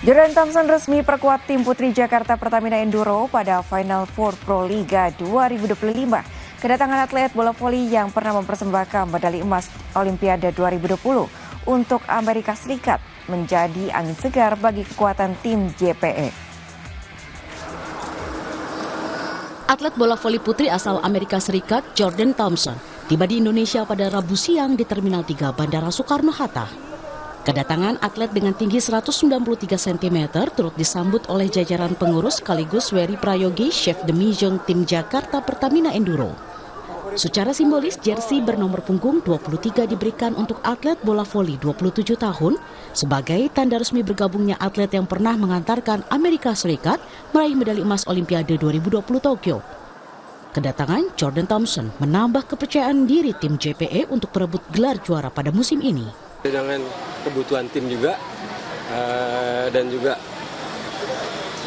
Jordan Thompson resmi perkuat tim putri Jakarta Pertamina Enduro pada Final Four Pro Liga 2025. Kedatangan atlet bola voli yang pernah mempersembahkan medali emas Olimpiade 2020 untuk Amerika Serikat menjadi angin segar bagi kekuatan tim JPE. Atlet bola voli putri asal Amerika Serikat, Jordan Thompson, tiba di Indonesia pada Rabu siang di Terminal 3 Bandara Soekarno-Hatta. Kedatangan atlet dengan tinggi 193 cm turut disambut oleh jajaran pengurus sekaligus Wery Prayogi, chef de mission tim Jakarta Pertamina Enduro. Secara simbolis, jersey bernomor punggung 23 diberikan untuk atlet bola voli 27 tahun sebagai tanda resmi bergabungnya atlet yang pernah mengantarkan Amerika Serikat meraih medali emas Olimpiade 2020 Tokyo. Kedatangan Jordan Thompson menambah kepercayaan diri tim JPE untuk berebut gelar juara pada musim ini. Dengan kebutuhan tim juga dan juga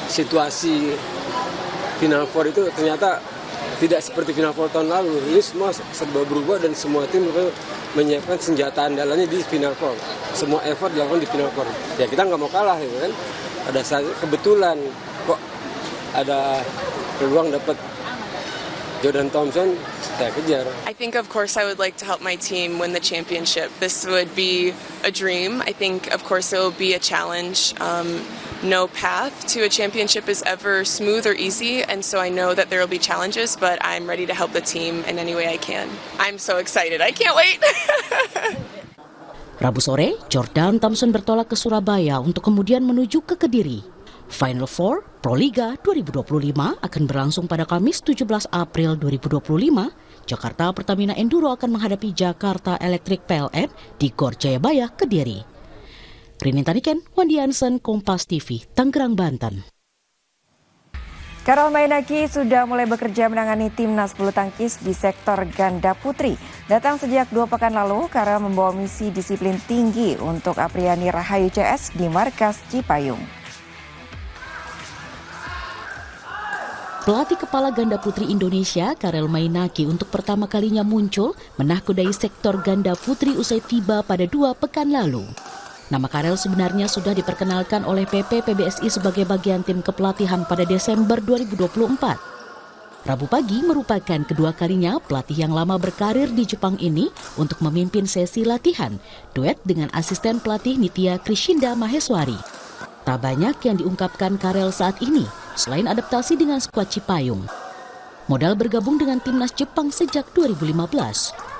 situasi Final Four itu ternyata tidak seperti Final Four tahun lalu. Ini semua serba berubah dan semua tim menyiapkan senjata andalannya di Final Four. Semua effort dilakukan di Final Four. Ya kita nggak mau kalah gitu kan. Pada saat kebetulan kok ada peluang dapat Jordan Thompson, saya kejar. I think of course I would like to help my team win the championship. This would be a dream. I think of course it will be a challenge. No path to a championship is ever smooth or easy, and so I know that there will be challenges, but I'm ready to help the team in any way I can. I'm so excited. I can't wait. Rabu sore, Jordan Thompson bertolak ke Surabaya untuk kemudian menuju ke Kediri. Final Four Pro Liga 2025 akan berlangsung pada Kamis 17 April 2025. Jakarta Pertamina Enduro akan menghadapi Jakarta Electric PLN di Gor Jayabaya, Kediri. Rinin Taniken, Wandi Hansen, Kompas TV, Tangerang, Banten. Karel Mainaki sudah mulai bekerja menangani timnas bulu tangkis di sektor ganda putri. Datang sejak 2 pekan lalu, Karel membawa misi disiplin tinggi untuk Apriani Rahayu CS di markas Cipayung. Pelatih kepala ganda putri Indonesia, Karel Mainaki, untuk pertama kalinya muncul menahkodai sektor ganda putri usai tiba pada 2 pekan lalu. Nama Karel sebenarnya sudah diperkenalkan oleh PP PBSI sebagai bagian tim kepelatihan pada Desember 2024. Rabu pagi merupakan kedua kalinya pelatih yang lama berkarir di Jepang ini untuk memimpin sesi latihan, duet dengan asisten pelatih Nitya Krishinda Maheswari. Tak banyak yang diungkapkan Karel saat ini, selain adaptasi dengan skuad Cipayung. Modal bergabung dengan timnas Jepang sejak 2015,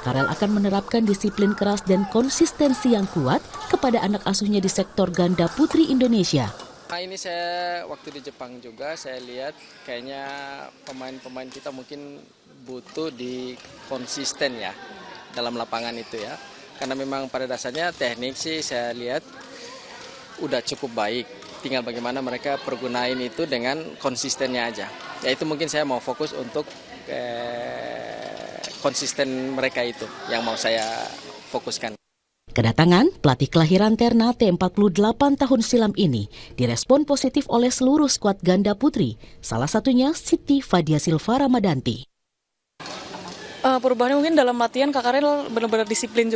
Karel akan menerapkan disiplin keras dan konsistensi yang kuat kepada anak asuhnya di sektor ganda putri Indonesia. Nah, ini saya waktu di Jepang juga, saya lihat kayaknya pemain-pemain kita mungkin butuh di konsisten ya dalam lapangan itu ya. Karena memang pada dasarnya teknik sih saya lihat udah cukup baik. Tinggal bagaimana mereka pergunain itu dengan konsistennya aja. Ya itu mungkin saya mau fokus untuk konsisten mereka itu yang mau saya fokuskan. Kedatangan pelatih kelahiran Ternate 48 tahun silam ini direspon positif oleh seluruh skuad ganda putri, salah satunya Siti Fadia Silva Ramadanti. Perubahannya mungkin dalam latihan Kak Karel benar-benar disiplin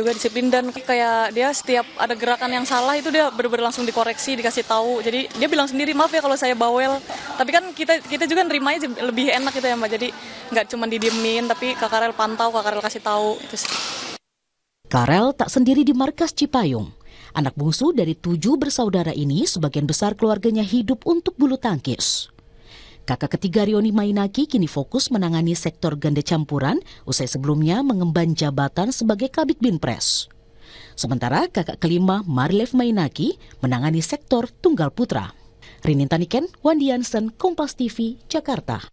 dan kayak dia setiap ada gerakan yang salah itu dia benar-benar langsung dikoreksi, dikasih tahu. Jadi dia bilang sendiri, maaf ya kalau saya bawel. Tapi kan kita juga nerimanya lebih enak gitu ya Mbak. Jadi nggak cuma didiemin tapi Kak Karel pantau, Kak Karel kasih tahu. Karel tak sendiri di markas Cipayung. Anak bungsu dari 7 bersaudara ini sebagian besar keluarganya hidup untuk bulu tangkis. Kakak ketiga Rioni Mainaki kini fokus menangani sektor ganda campuran usai sebelumnya mengemban jabatan sebagai Kabid Binpres. Sementara kakak kelima Marlev Mainaki menangani sektor tunggal putra. Rinin Taniken, Wandi Hansen, Kompas TV, Jakarta.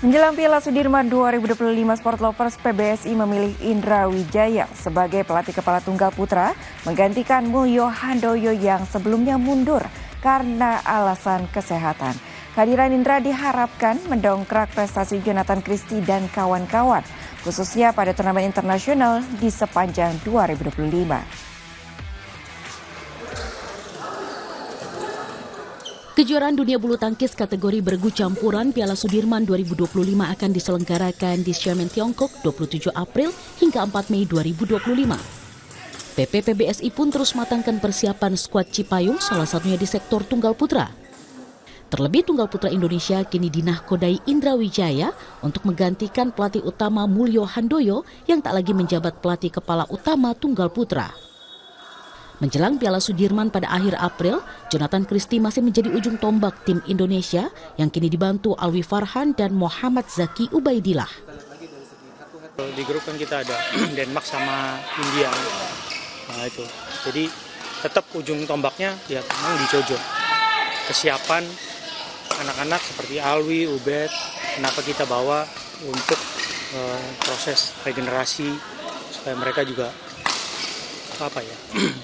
Menjelang Piala Sudirman 2025, Sport Lovers PBSI memilih Indra Wijaya sebagai pelatih kepala tunggal putra menggantikan Mulyo Handoyo yang sebelumnya mundur karena alasan kesehatan. Kehadiran Indra diharapkan mendongkrak prestasi Jonathan Christie dan kawan-kawan, khususnya pada turnamen internasional di sepanjang 2025. Kejuaraan dunia bulu tangkis kategori bergu campuran Piala Sudirman 2025 akan diselenggarakan di Xiamen, Tiongkok 27 April hingga 4 Mei 2025. PP PBSI pun terus matangkan persiapan skuad Cipayung, salah satunya di sektor tunggal putra. Terlebih tunggal putra Indonesia kini dinahkodai Indra Wijaya untuk menggantikan pelatih utama Mulyo Handoyo yang tak lagi menjabat pelatih kepala utama tunggal putra. Menjelang Piala Sudirman pada akhir April, Jonathan Christie masih menjadi ujung tombak tim Indonesia yang kini dibantu Alwi Farhan dan Muhammad Zaki Ubaidillah. Di grup kan kita ada Denmark sama India. Nah itu, jadi tetap ujung tombaknya ya memang di Jojo. Kesiapan anak-anak seperti Alwi, Ubed, kenapa kita bawa untuk proses regenerasi supaya mereka juga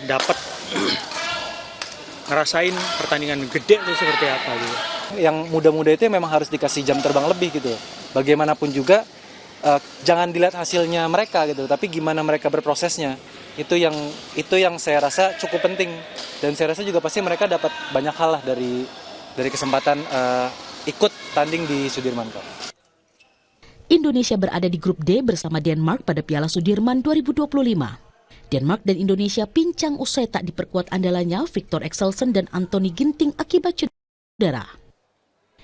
dapat ngerasain pertandingan gede itu seperti apa gitu. Yang muda-muda itu memang harus dikasih jam terbang lebih gitu. Bagaimanapun juga jangan dilihat hasilnya mereka gitu, tapi gimana mereka berprosesnya. Itu yang saya rasa cukup penting, dan saya rasa juga pasti mereka dapat banyak hal lah dari kesempatan ikut tanding di Sudirman Cup. Indonesia berada di grup D bersama Denmark pada Piala Sudirman 2025. Denmark dan Indonesia pincang usai tak diperkuat andalannya Victor Axelsen dan Anthony Ginting akibat cedera.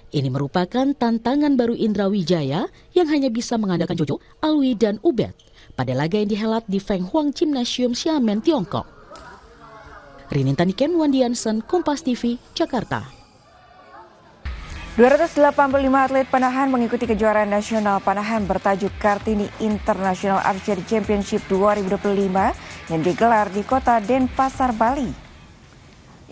Ini merupakan tantangan baru Indra Wijaya yang hanya bisa mengandalkan Jojo, Alwi, dan Ubed pada laga yang dihelat di Feng Huang Gymnasium Xiamen, Tiongkok. Rinin Taniken, Wandi Jansen, Kompas TV, Jakarta. 285 atlet panahan mengikuti kejuaraan nasional panahan bertajuk Kartini International Archery Championship 2025 yang digelar di kota Denpasar, Bali.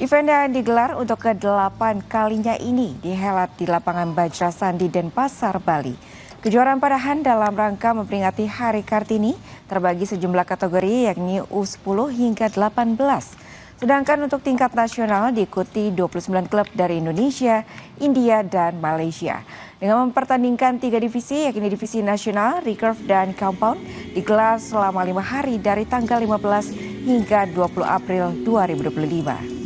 Event yang digelar untuk ke-8 kalinya ini dihelat di lapangan Bajrasan di Denpasar, Bali. Kejuaraan panahan dalam rangka memperingati Hari Kartini terbagi sejumlah kategori yakni U10 hingga 18. Sedangkan untuk tingkat nasional diikuti 29 klub dari Indonesia, India, dan Malaysia. Dengan mempertandingkan 3 divisi, yakni divisi nasional, recurve, dan compound, digelar selama 5 hari dari tanggal 15 hingga 20 April 2025.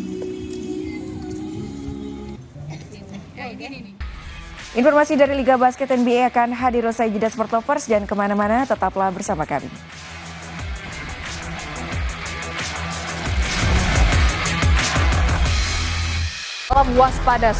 Informasi dari Liga Basket NBA akan hadir usai jeda Sport Lovers, dan kemana-mana tetaplah bersama kami. Salam waspada.